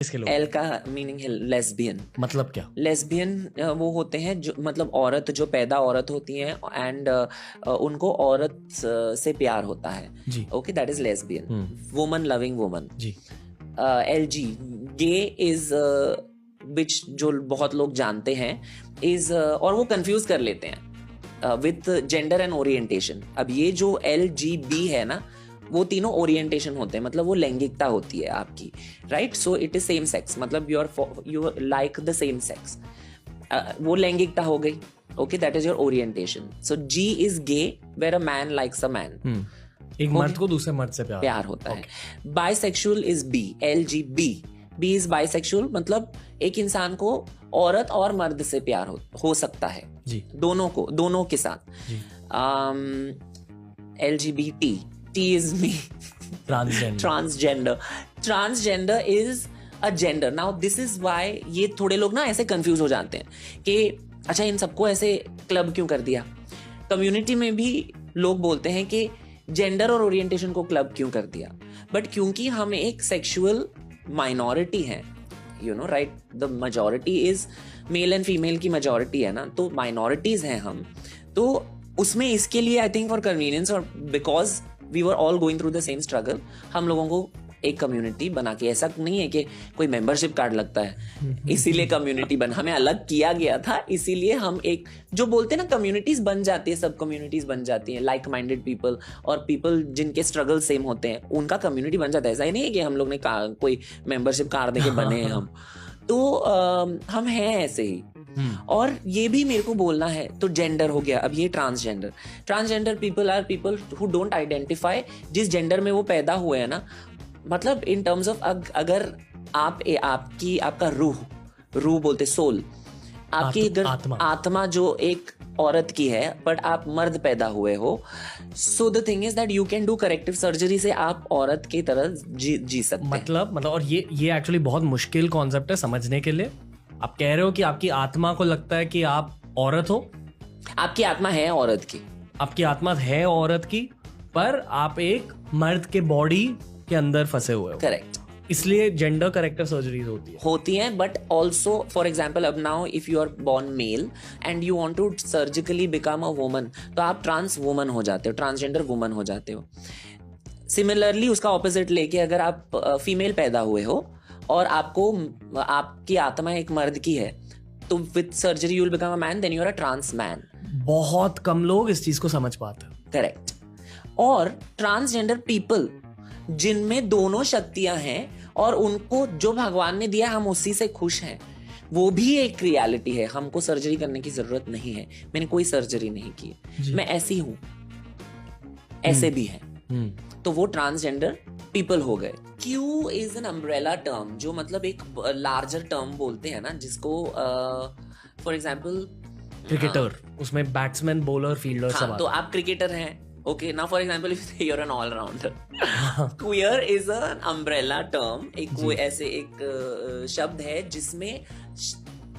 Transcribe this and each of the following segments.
इसके लोग एल का मीनिंग है लेस्बियन। मतलब क्या? लेस्बियन वो होते हैं जो मतलब औरत, जो पैदा औरत होती हैं एंड उनको औरत से प्यार होता है जी। Okay, that is lesbian, woman loving woman. जी। LG गे इज विच जो बहुत लोग जानते हैं इज और वो कंफ्यूज कर लेते हैं विथ जेंडर एंड ओरिएंटेशन। अब ये जो LGB है ना, वो तीनों ओरिएंटेशन होते हैं, मतलब वो लैंगिकता होती है आपकी, right? So it is same sex, मतलब you like the same sex, वो लैंगिकता हो गई okay, that is your orientation. So G is gay where a man likes a man, एक मर्द को दूसरे मर्द से प्यार होता है। Bisexual is B, LGB, B is bisexual, मतलब एक इंसान को औरत और मर्द से प्यार हो सकता है जी। दोनों के साथ। LGBT, T is me, transgender is a gender. Now this is why ये थोड़े लोग ना ऐसे कंफ्यूज हो जाते हैं कि अच्छा इन सबको ऐसे क्लब क्यों कर दिया। कम्युनिटी में भी लोग बोलते हैं कि जेंडर और ओरिएंटेशन को क्लब क्यों कर दिया, बट क्योंकि हम एक सेक्सुअल माइनॉरिटी है, you know right, the majority is male and female की मेजॉरिटी है ना, तो माइनॉरिटीज हैं हम, तो उसमें इसके लिए आई थिंक फॉर कन्वीनियंस और because we were all going through the same struggle, हम लोगों को एक कम्युनिटी बना के, ऐसा नहीं है कि कोई मेंबरशिप कार्ड लगता है इसीलिए कम्युनिटी बना, हमें अलग किया गया था, इसीलिए हम एक जो बोलते हैं ना कम्युनिटीज बन जाती है, सब कम्युनिटीज बन जाती हैं, लाइक माइंडेड पीपल और पीपल जिनके स्ट्रगल सेम होते हैं उनका कम्युनिटी बन जाता है। ऐसा ही नहीं है कि हम लोग ने कोई मेंबरशिप कार्ड देके बने हैं हम, तो हम हैं ऐसे ही। और ये भी मेरे को बोलना है, तो जेंडर हो गया, अब ये transgender people are people who don't identify जिस जेंडर में वो पैदा हुए हैं ना, मतलब इन टर्म्स ऑफ अगर आपका रूह बोलते सोल, आपकी अगर आत्मा जो एक औरत की है बट आप मर्द पैदा हुए हो, so the thing is that you can do corrective surgery से आप औरत की तरह जी सकते हैं। मतलब और ये एक्चुअली बहुत मुश्किल कॉन्सेप्ट है समझने के लिए। आप कह रहे हो कि आपकी आत्मा को लगता है कि आप औरत हो, आपकी आत्मा है औरत की, आपकी आत्मा है औरत की, पर आप एक मर्द के बॉडी के अंदर फंसे हुए हो। करेक्ट, इसलिए जेंडर करेक्टर सर्जरीज होती हैं, बट ऑल्सो फॉर एग्जाम्पल अब now if you are born male and you want to surgically become a woman, तो आप ट्रांस वुमन हो जाते हो, ट्रांसजेंडर वुमन हो जाते हो। सिमिलरली उसका ऑपोजिट लेके अगर आप फीमेल पैदा हुए हो और आपकी आत्मा एक मर्द की है, तो with surgery you will become a man, then you are a trans man. बहुत कम लोग इस चीज को समझ पाते हैं। करेक्ट। और ट्रांसजेंडर पीपल जिनमें दोनों शक्तियां हैं और उनको जो भगवान ने दिया हम उसी से खुश हैं, वो भी एक रियलिटी है। हमको सर्जरी करने की जरूरत नहीं है, मैंने कोई सर्जरी नहीं की, मैं ऐसी हूं, ऐसे भी है, तो वो ट्रांसजेंडर पीपल हो गए। Q is an umbrella term, जो मतलब एक लार्जर टर्म बोलते हैं ना, जिसको फॉर एग्जाम्पल क्रिकेटर, उसमें बैट्समैन, बॉलर, फील्डर सब। तो आप क्रिकेटर हैं, okay, now for example if you're an all rounder, queer is an umbrella term, एक ऐसे एक शब्द है जिसमें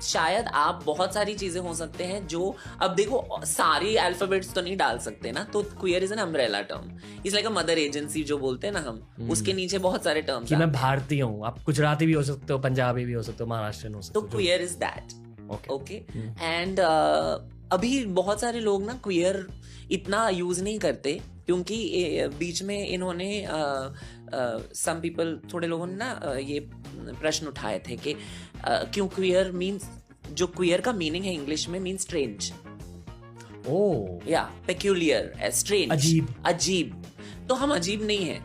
शायद आप बहुत सारी चीजें हो सकते हैं जो, अब देखो सारी अल्फाबेट्स तो नहीं डाल सकते ना, तो queer is an umbrella term, it's like a mother agency जो बोलते हैं ना हम, उसके नीचे बहुत सारे टर्म्स कि मैं भारतीय हूँ, आप गुजराती भी हो सकते हो, पंजाबी भी हो सकते हो, महाराष्ट्रियन हो सकते हो, तो queer is that, okay. And अभी बहुत सारे लोग ना क्वियर इतना यूज नहीं करते, क्योंकि बीच में इन्होंने सम पीपल, थोड़े लोगों ने ना ये प्रश्न उठाए थे कि क्यों क्वियर मीन्स, जो क्वियर का मीनिंग है इंग्लिश में मीन्स स्ट्रेंज, या पेक्यूलियर, स्ट्रेंज, अजीब, तो हम अजीब नहीं है,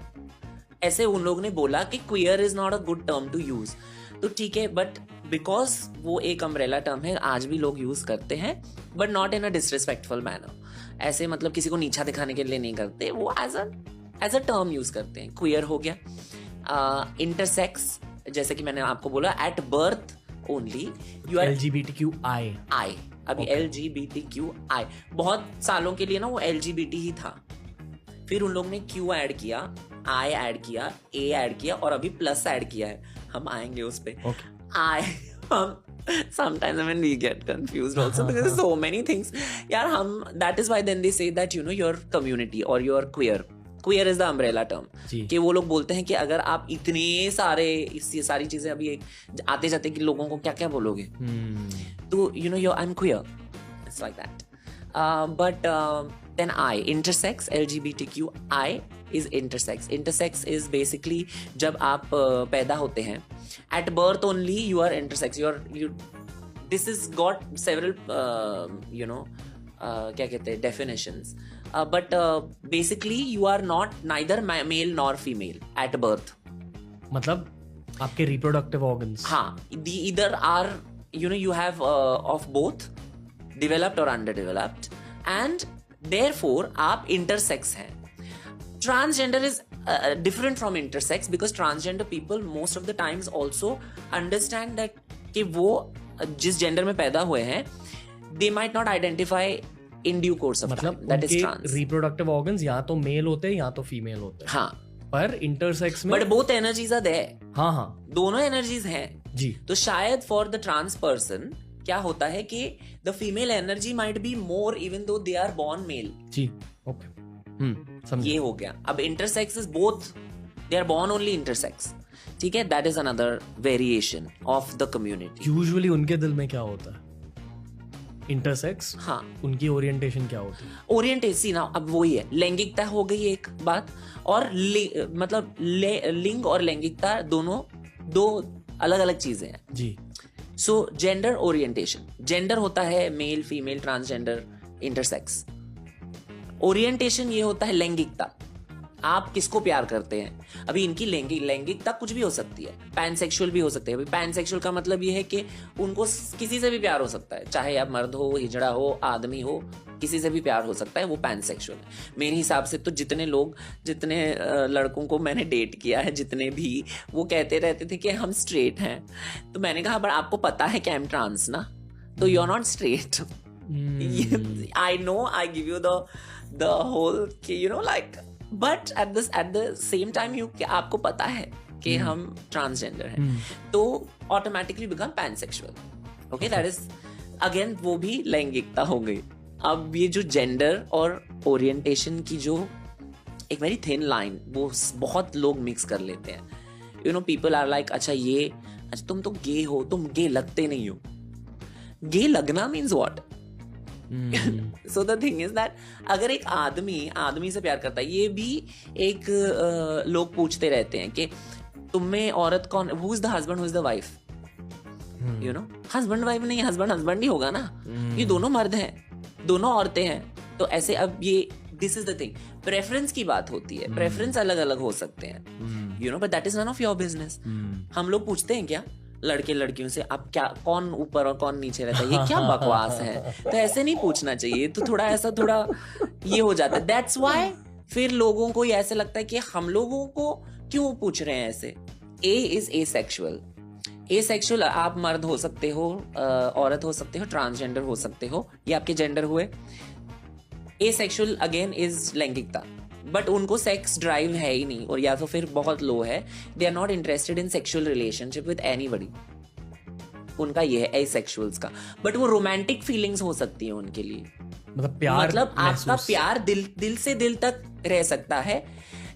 ऐसे उन लोगों ने बोला कि queer is not a good term to use, तो ठीक है, बट बिकॉज वो एक अम्ब्रेला टर्म है, आज भी लोग यूज करते हैं, but not in a disrespectful manner, ऐसे मतलब किसी को नीचा दिखाने के लिए नहीं करते, वो एज अ टर्म यूज करते हैं। क्वियर हो गया। इंटरसेक्स, जैसे कि मैंने आपको बोला, at birth only you are LGBTQI, अभी LGBTQI, बहुत सालों के लिए ना वो LGBT ही था, फिर उन लोग ने Q ऐड किया, I ऐड किया, A ऐड किया, और अभी प्लस ऐड किया है, हम आएंगे उस पे। Sometimes when we get confused also because so many things, यार हम, that is why then they say that you know your community or your queer queer is the umbrella जी। टर्म, कि वो लोग बोलते हैं कि अगर आप इतने सारे ये सारी चीजें अभी आते जाते कि लोगों को क्या क्या बोलोगे, तो you know I am queer, it's like that. But then I, intersex, LGBTQI is intersex. Intersex is basically जब आप पैदा होते हैं, at birth only you are intersex. This has got several क्या कहते हैं definitions. But basically you are not neither male nor female at birth. मतलब आपके reproductive organs. हाँ, either are you have of both, developed or underdeveloped, and therefore आप intersex हैं. Transgender is different from intersex because transgender people most of the times also understand that कि वो जिस gender में पैदा हुए हैं, they might not identify in due course of मतलब time. That is trans. reproductive organs या तो मेल होते हैं या तो फीमेल होते हैं. हाँ, पर इंटरसेक्स में but both energies are there. हाँ हाँ दोनों energies हैं. जी. तो शायद for the trans person क्या होता है कि the female energy might be more even though they are born male. जी. ओके. समझे. ये हो गया. अब intersex is both, they are born only intersex. ठीक है, that is another variation of the community. Usually उनके दिल में क्या होता है? इंटरसेक्स. हाँ, उनकी ओरिएंटेशन क्या होती है? ओरिएंटेशन ना, अब वही है, लैंगिकता हो गई एक बात, और मतलब लिंग और लैंगिकता दोनों दो अलग अलग चीजें हैं. जी. सो जेंडर ओरिएंटेशन, जेंडर होता है male, female, transgender, intersex. Orientation ये होता है लैंगिकता, आप किसको प्यार करते हैं. अभी इनकी लैंगिकता कुछ भी हो सकती है, पैनसेक्सुअल भी हो सकते हैं. अभी पैनसेक्सुअल का मतलब ये है कि उनको किसी से भी प्यार हो सकता है, चाहे आप मर्द हो, हिजड़ा हो, आदमी हो, किसी से भी प्यार हो सकता है, वो पैनसेक्सुअल है. मेरे हिसाब से तो जितने लड़कों को मैंने डेट किया है, जितने भी, वो कहते रहते थे कि हम स्ट्रेट हैं. तो मैंने कहा बट आपको पता है कि आई एम ट्रांस ना, तो you are not straight. I know, I give you the whole like, but at the same time आपको पता है कि हम ट्रांसजेंडर हैं, तो automatically become pansexual. Okay, that is again वो भी लैंगिकता हो गई. अब ये जो जेंडर और ओरिएंटेशन की जो एक वेरी थिन लाइन, वो बहुत लोग मिक्स कर लेते हैं. पीपल आर लाइक, अच्छा तुम तो गे हो, तुम गे लगते नहीं हो. गे लगना means what? So the thing is that अगर एक आदमी से प्यार करता है, ये भी एक लोग पूछते रहते हैं कि तुम में औरत कौन, who is the husband, who is the wife. Husband wife नहीं, हस्बैंड ही होगा ना. ये दोनों मर्द हैं, दोनों औरतें हैं. तो ऐसे अब ये this is the thing, preference की बात होती है. प्रेफरेंस अलग अलग हो सकते हैं, but that is none of your business. हम लोग पूछते हैं क्या लड़के लड़कियों से, आप क्या, कौन ऊपर और कौन नीचे रहता है, ये क्या बकवास है. तो ऐसे नहीं पूछना चाहिए. तो थोड़ा ये हो जाता है. दैट्स व्हाई फिर लोगों को ये ऐसे लगता है कि हम लोगों को क्यों पूछ रहे हैं ऐसे. ए इज एसेक्सुअल. एसेक्सुअल आप मर्द हो सकते हो, औरत हो सकते हो, ट्रांसजेंडर हो सकते हो, ये आपके जेंडर हुए. एसेक्सुअल अगेन इज लैंगिकता, बट उनको सेक्स ड्राइव है ही नहीं, और या तो फिर बहुत लो है. They are not interested in sexual relationship with anybody. उनका ये है एसेक्सुअल्स का. बट वो रोमांटिक फीलिंग्स हो सकती है उनके लिए, मतलब आपका प्यार दिल से दिल तक रह सकता है,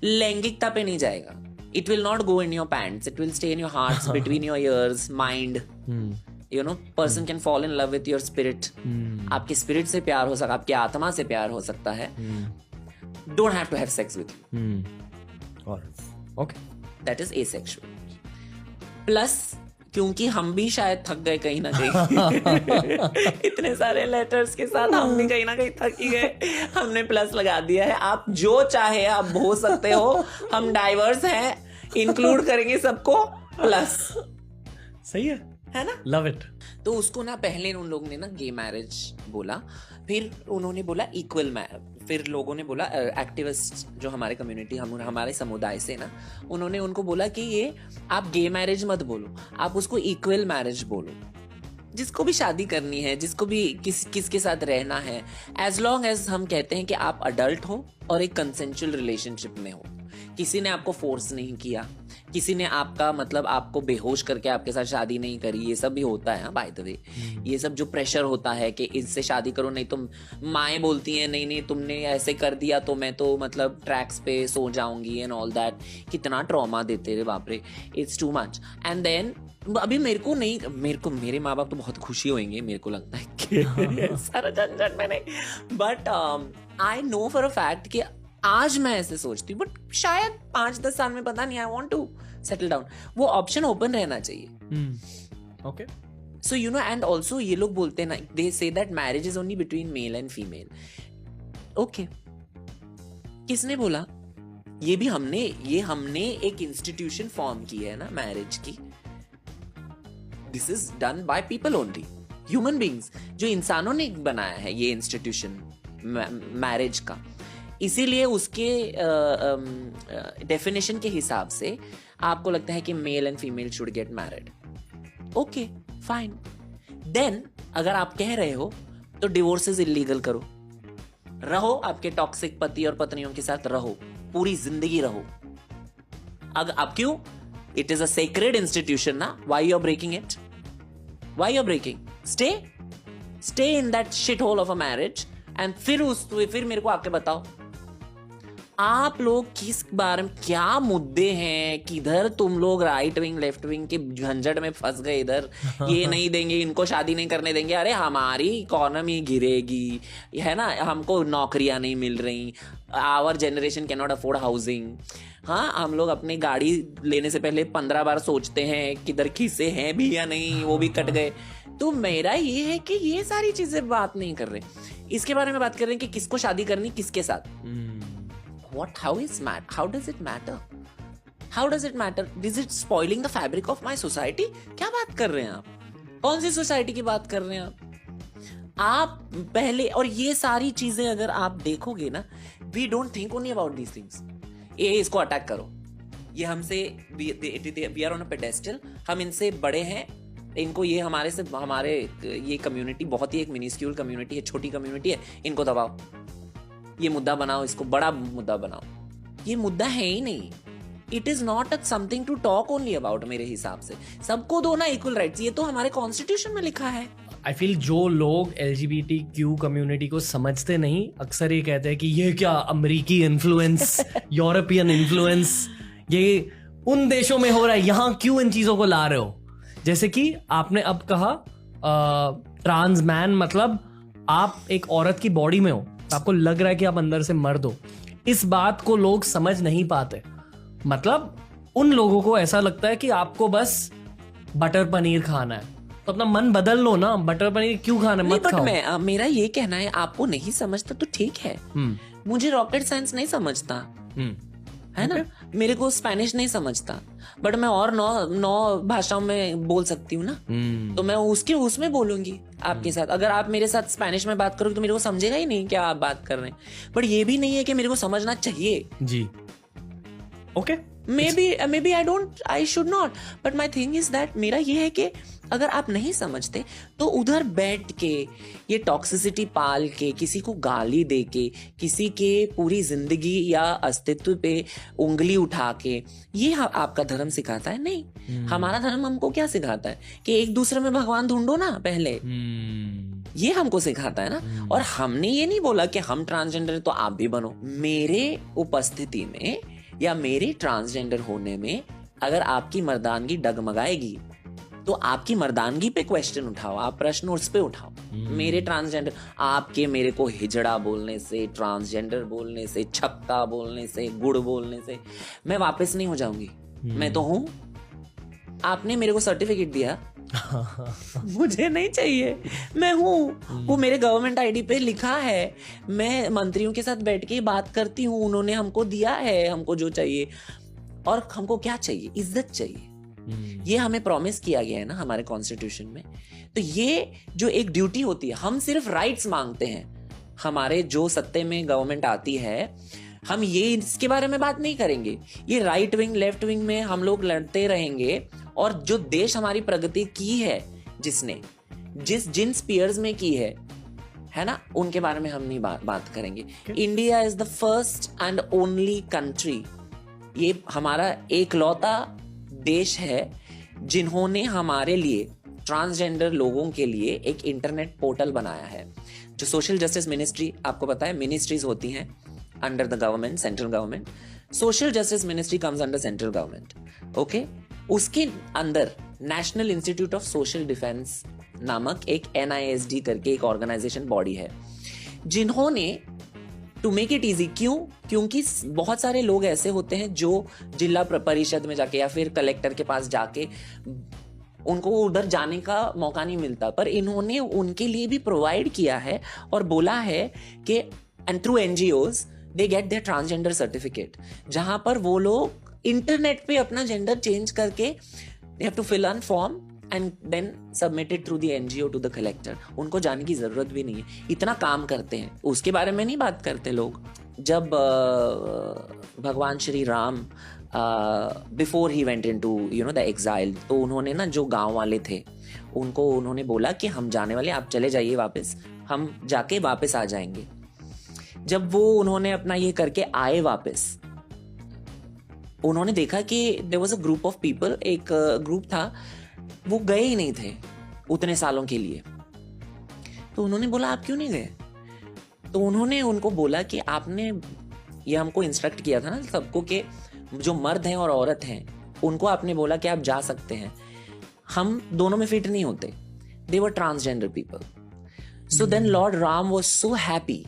लैंगिकता पे नहीं जाएगा. It will not go in your pants. It will stay in your hearts, between your ears, mind. Person can fall in love with your spirit. आपके spirit से प्यार हो सकता है, आपकी आत्मा से प्यार हो सकता है. Don't have to have sex with you. Okay. That is asexual. Plus, क्योंकि हम भी शायद थक गए कहीं ना कहीं इतने सारे लेटर्स के साथ हम भी कहीं ना कहीं थक ही गए. हमने प्लस लगा दिया है. आप जो चाहे आप हो सकते हो, हम डाइवर्स हैं, इंक्लूड करेंगे सबको, प्लस. सही है ना? Love it. तो उसको ना पहले उन लोगों ने ना गे मैरिज बोला, फिर उन्होंने बोला इक्वल मैरिज, फिर लोगों ने बोला, एक्टिविस्ट जो हमारे कम्युनिटी, हमारे समुदाय से ना, उन्होंने उनको बोला कि ये आप गे मैरिज मत बोलो, आप उसको इक्वल मैरिज बोलो. जिसको भी शादी करनी है, जिसको भी किसके साथ रहना है, एज लॉन्ग एज हम कहते हैं कि आप अडल्ट हो और एक कंसेंचुअल रिलेशनशिप में हो, किसी ने आपको फोर्स नहीं किया, किसी ने आपका मतलब आपको बेहोश करके आपके साथ शादी नहीं करी, ये सब भी होता है बाय द वे। ये सब जो प्रेशर होता है कि इससे शादी करो, नहीं तो माएँ बोलती हैं नहीं नहीं तुमने ऐसे कर दिया तो मैं तो मतलब ट्रैक्स पे सो जाऊंगी एंड ऑल दैट, कितना ट्रॉमा देते रे बाप रे, it's too much. And then अभी मेरे माँ बाप तो बहुत खुशी होंगे, मेरे को लगता है कि सारा झंझट मैंने, but I know for a fact कि आज मैं ऐसे सोचती हूँ, बट शायद 5-10 साल में पता नहीं, I want to settle down, वो ऑप्शन ओपन रहना चाहिए। Okay, so you know, and also ये लोग बोलते हैं ना, they say that marriage is only between male and female. Okay, किसने बोला? ये हमने एक इंस्टीट्यूशन फॉर्म की है ना मैरिज की, this is done by people only, human beings, जो इंसानों ने बनाया है ये इंस्टीट्यूशन मैरिज का। इसीलिए उसके डेफिनेशन के हिसाब से आपको लगता है कि male and female should get married. Okay fine, then अगर आप कह रहे हो तो डिवोर्सेस इलीगल करो, रहो आपके टॉक्सिक पति और पत्नियों के साथ रहो, पूरी जिंदगी रहो। अगर आप क्यों, it is a sacred institution ना, why you are breaking it, why you are breaking, stay in that shit hole of a marriage. And फिर मेरे को आके बताओ आप लोग किस बारे में, क्या मुद्दे हैं, किधर तुम लोग राइट विंग लेफ्ट विंग के झंझट में फंस गए, इधर ये नहीं देंगे, इनको शादी नहीं करने देंगे, अरे हमारी इकोनॉमी गिरेगी, है ना, हमको नौकरियां नहीं मिल रही, our generation can not afford housing. हाँ, हम लोग अपनी गाड़ी लेने से पहले 15 बार सोचते हैं किधर खीसे हैं भी या नहीं, वो भी कट गए। तो मेरा ये है कि ये सारी चीजें बात नहीं कर रहे, इसके बारे में बात कर रहे हैं कि किसको शादी करनी, किसके साथ। How does it matter? How does it matter? Is it spoiling the fabric of my society? क्या बात कर रहे हैं आप? कौन सी सोसाइटी की बात कर रहे हैं आप पहले, और ये सारी चीजें अगर आप देखोगे ना, we don't think only about these things. ये इसको अटैक करो, ये हमसे, we are on a pedestal, हम इनसे बड़े हैं, इनको ये हमारे ये कम्युनिटी बहुत ही एक मिनिस्क्यूल कम्युनिटी है, छोटी कम्युनिटी है, इनको दबाओ, ये मुद्दा बनाओ, इसको बड़ा मुद्दा बनाओ। ये मुद्दा है ही नहीं, it is not something to talk only about. मेरे हिसाब से सबको दो ना इक्वल राइट्स, ये तो हमारे कॉन्स्टिट्यूशन में लिखा है। आई फील जो लोग LGBTQ कम्युनिटी को समझते नहीं, अक्सर ये कहते हैं कि ये क्या अमेरिकी इन्फ्लुएंस, यूरोपियन इन्फ्लुएंस, ये उन देशों में हो रहा है, यहाँ क्यों इन चीजों को ला रहे हो। जैसे कि आपने अब कहा ट्रांस मैन, मतलब आप एक औरत की बॉडी में हो, आपको लग रहा है कि आप अंदर से मर्द हो। इस बात को लोग समझ नहीं पाते, मतलब उन लोगों को ऐसा लगता है कि आपको बस बटर पनीर खाना है, तो अपना मन बदल लो ना, बटर पनीर क्यों खाना, मत खाओ। मेरा ये कहना है, आपको नहीं समझता तो ठीक है, मुझे रॉकेट साइंस नहीं समझता, है ना, मेरे को स्पेनिश नहीं समझता, बट मैं और 9 भाषाओं में बोल सकती हूँ ना, तो मैं उसमें बोलूंगी आपके साथ। अगर आप मेरे साथ स्पेनिश में बात करोगे तो मेरे को समझेगा ही नहीं क्या आप बात कर रहे हैं, बट ये भी नहीं है कि मेरे को समझना चाहिए जी। Okay, maybe I should not, but my thing is that मेरा ये है कि अगर आप नहीं समझते तो उधर बैठ के ये टॉक्सिसिटी पाल के, किसी को गाली दे के, किसी के पूरी जिंदगी या अस्तित्व पे उंगली उठा के, ये आपका धर्म सिखाता है? नहीं, हमारा धर्म हमको क्या सिखाता है कि एक दूसरे में भगवान ढूंढो ना पहले, ये हमको सिखाता है ना। और हमने ये नहीं बोला कि हम ट्रांसजेंडर तो आप भी बनो। मेरे उपस्थिति में या मेरे ट्रांसजेंडर होने में अगर आपकी मर्दानगी डगमगाएगी तो आपकी मर्दानगी पे क्वेश्चन उठाओ, आप प्रश्न उस पे उठाओ। मेरे ट्रांसजेंडर, आपके मेरे को हिजड़ा बोलने से, ट्रांसजेंडर बोलने से, छक्का बोलने से, गुड़ बोलने से मैं वापस नहीं हो जाऊंगी। मैं तो हूं, आपने मेरे को सर्टिफिकेट दिया मुझे नहीं चाहिए, मैं हूँ, वो मेरे गवर्नमेंट आईडी पे लिखा है, मैं मंत्रियों के साथ बैठ के बात करती हूँ, उन्होंने हमको दिया है हमको जो चाहिए। और हमको क्या चाहिए? इज्जत चाहिए, ये हमें प्रॉमिस किया गया है ना हमारे कॉन्स्टिट्यूशन में। तो ये जो एक ड्यूटी होती है, हम सिर्फ राइट्स मांगते हैं। हमारे जो सत्ते में गवर्नमेंट आती है, हम ये इसके बारे में बात नहीं करेंगे, ये राइट विंग लेफ्ट विंग में हम लोग लड़ते रहेंगे। और जो देश हमारी प्रगति की है, जिसने जिन स्पीयर्स में की है ना, उनके बारे में हम नहीं बात करेंगे। India is the first and only country ये हमारा एकलौता देश है जिन्होंने हमारे लिए, ट्रांसजेंडर लोगों के लिए एक इंटरनेट पोर्टल बनाया है। जो सोशल जस्टिस मिनिस्ट्री, आपको पता है मिनिस्ट्रीज होती हैं under the government, central government. Social justice ministry comes under central government, okay. उसके अंदर national institute of social defence नामक एक NISD करके एक ऑर्गेनाइजेशन बॉडी है, जिन्होंने टू मेक इट इजी, क्योंकि बहुत सारे लोग ऐसे होते हैं जो जिला परिषद में जाके या फिर कलेक्टर के पास जाके उनको उधर जाने का मौका नहीं मिलता, पर इन्होंने उनके लिए भी प्रोवाइड किया है और बोला है कि and through NGOs they get their transgender certificate, जहां पर वो लोग इंटरनेट पे अपना जेंडर चेंज करके they have to fill an form and then submitted through the NGO to the collector. उनको जाने की जरूरत भी नहीं है, इतना काम करते हैं। उसके बारे में नहीं बात करते लोग। जब भगवान Shri Ram before he went into the exile, तो उन्होंने ना जो गांव वाले थे उनको उन्होंने बोला कि हम जाने वाले, आप चले जाइए वापस, हम जाके वापस आ जाएंगे। जब वो उन्होंने अपना ये करके आए वापस, उन्होंने देखा कि there was a group of people, एक ग्रुप था, वो गए ही नहीं थे उतने सालों के लिए। तो उन्होंने बोला आप क्यों नहीं गए? तो उन्होंने उनको बोला कि आपने ये हमको इंस्ट्रक्ट किया था ना सबको कि जो मर्द हैं और औरत हैं उनको आपने बोला कि आप जा सकते हैं, हम दोनों में फिट नहीं होते। They were transgender people. So then lord Ram was so happy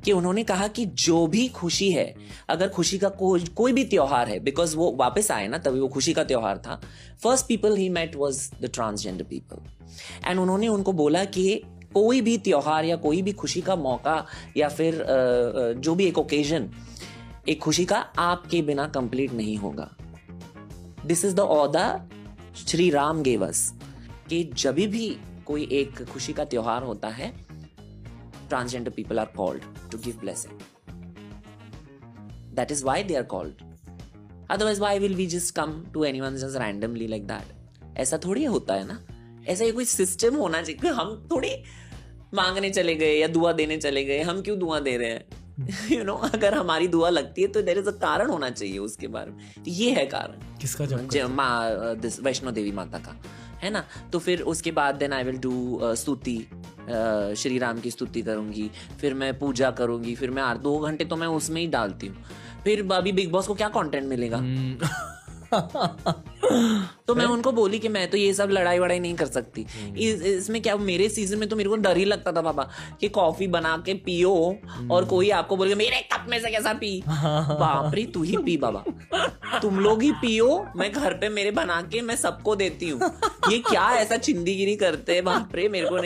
कि उन्होंने कहा कि जो भी खुशी है, अगर खुशी का कोई भी त्योहार है, बिकॉज वो वापस आए ना तभी वो खुशी का त्योहार था, फर्स्ट पीपल ही met was the transgender people. And उन्होंने उनको बोला कि कोई भी त्योहार या कोई भी खुशी का मौका या फिर जो भी एक ओकेजन, एक खुशी का, आपके बिना कंप्लीट नहीं होगा। This is the order Shri Ram gave us कि जब भी कोई एक खुशी का त्योहार होता है, transgender people are called to give blessing. That is why they are called. Otherwise, why will we just come to anyone just randomly like that? ऐसा थोड़ी होता है ना, ऐसा ये कोई सिस्टम होना चाहिए। हम थोड़ी मांगने चले गए या दुआ देने चले गए, हम क्यों दुआ दे रहे हैं? अगर हमारी दुआ लगती है तो देयर इज अ कारण होना चाहिए उसके बारे में। तो ये है कारण किसका? वैष्णो देवी माता का, है ना। तो फिर उसके बाद देन आई विल डू स्तुति, श्री राम की स्तुति करूंगी, फिर मैं पूजा करूंगी, फिर मैं 2 घंटे तो मैं उसमें ही डालती हूँ। फिर अभी बिग बॉस को क्या कंटेंट मिलेगा? तो मैं उनको बोली कि मैं तो ये सब लड़ाई वड़ाई नहीं कर सकती। इसमें क्या, मेरे सीजन में तो मेरे को डर ही लगता था बाबा कि कॉफी बना के पियो और कोई आपको बोलेगा मेरे कप में से कैसा पी। बाप रे, तू ही पी बाबा, तुम लोग ही पियो, मैं घर पे मेरे बना के मैं सबको देती हूँ। ये क्या ऐसा चिंदीगिरी करते हैं, बाप रे, मेरे को नहीं।